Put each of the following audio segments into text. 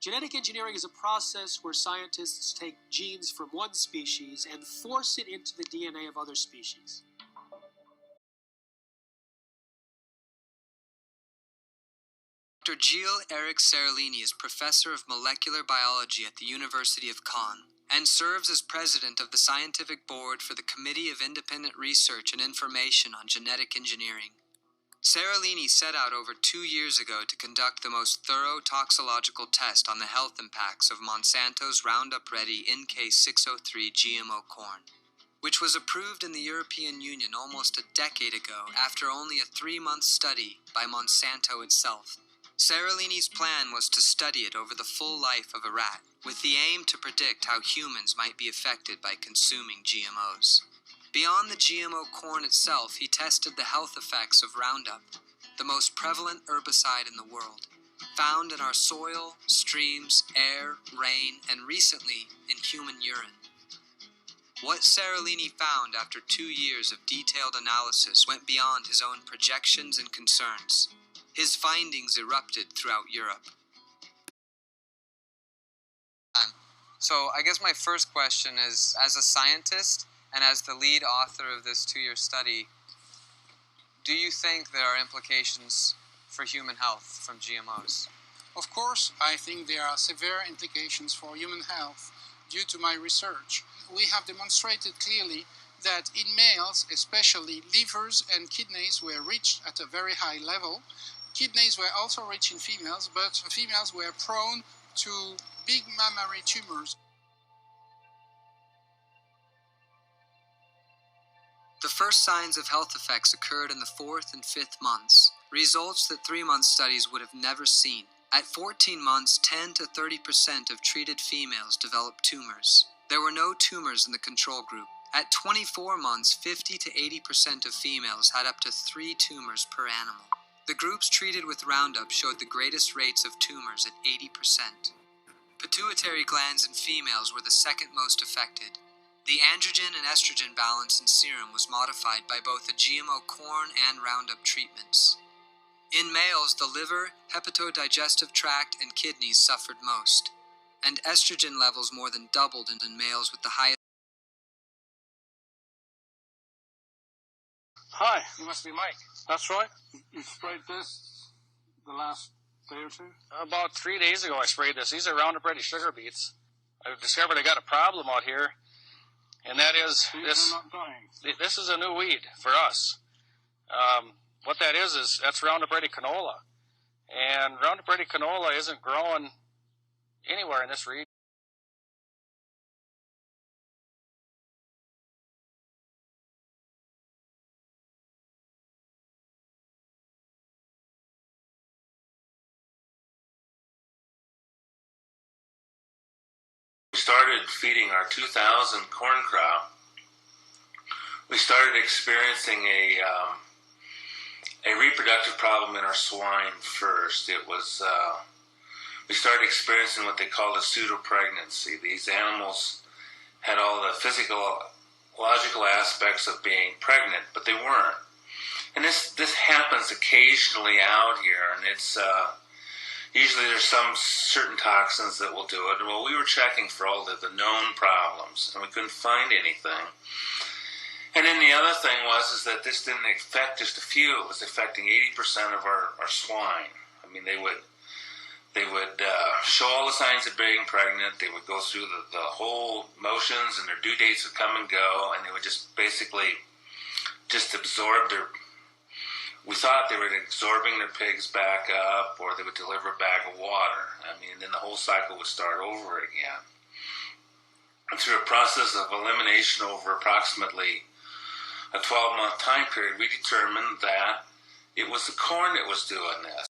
Genetic engineering is a process where scientists take genes from one species and force it into the DNA of other species. Dr. Gilles-Éric Seralini is professor of molecular biology at the University of Caen and serves as president of the scientific board for the Committee of Independent Research and Information on Genetic Engineering. Seralini set out over 2 years ago to conduct the most thorough toxicological test on the health impacts of Monsanto's Roundup Ready NK603 GMO corn, which was approved in the European Union almost a decade ago after only a 3-month study by Monsanto itself. Seralini's plan was to study it over the full life of a rat, with the aim to predict how humans might be affected by consuming GMOs. Beyond the GMO corn itself, he tested the health effects of Roundup, the most prevalent herbicide in the world, found in our soil, streams, air, rain, and recently in human urine. What Seralini found after 2 years of detailed analysis went beyond his own projections and concerns. His findings erupted throughout Europe. So I guess my first question is, as a scientist and as the lead author of this 2-year study, do you think there are implications for human health from GMOs? Of course, I think there are severe implications for human health due to my research. We have demonstrated clearly that in males, especially, livers and kidneys were reached at a very high level. Kidneys were also rich in females, but females were prone to big mammary tumors. The first signs of health effects occurred in the 4th and 5th months, results that 3-month studies would have never seen. At 14 months, 10 to 30% of treated females developed tumors. There were no tumors in the control group. At 24 months, 50 to 80% of females had up to 3 tumors per animal. The groups treated with Roundup showed the greatest rates of tumors at 80%. Pituitary glands in females were the second most affected. The androgen and estrogen balance in serum was modified by both the GMO corn and Roundup treatments. In males, the liver, hepatodigestive tract, and kidneys suffered most, and estrogen levels more than doubled in males with the highest. Hi, you must be Mike. That's right. You sprayed this the last day or two? About 3 days ago I sprayed this. These are Roundup Ready sugar beets. I've discovered I got a problem out here, and that is this. Not dying. This is a new weed for us. What that is that's Roundup Ready canola. And Roundup Ready canola isn't growing anywhere in this region. We started feeding our 2000 corn crop. We started experiencing a reproductive problem in our swine first. It was we started experiencing what they called a pseudo-pregnancy. These animals had all the physiological aspects of being pregnant, but they weren't. And this happens occasionally out here, and it's usually there's some certain toxins that will do it. Well, we were checking for all the known problems, and we couldn't find anything. And then the other thing was that this didn't affect just a few. It was affecting 80% of our swine. I mean, they would show all the signs of being pregnant. They would go through the whole motions, and their due dates would come and go, and they would just basically just absorb their. We thought they were absorbing their pigs back up, or they would deliver a bag of water. I mean, then the whole cycle would start over again. And through a process of elimination over approximately a 12-month time period, we determined that it was the corn that was doing this.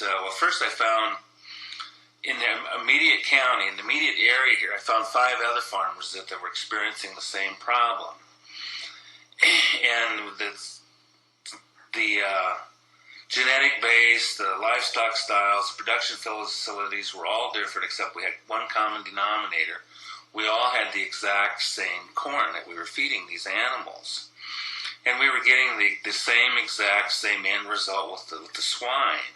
Well, first I found in the immediate county, in the immediate area here, I found 5 other farmers that were experiencing the same problem. And the genetic base, the livestock styles, production facilities were all different, except we had one common denominator. we all had the exact same corn that we were feeding these animals. And we were getting the same end result with the swine.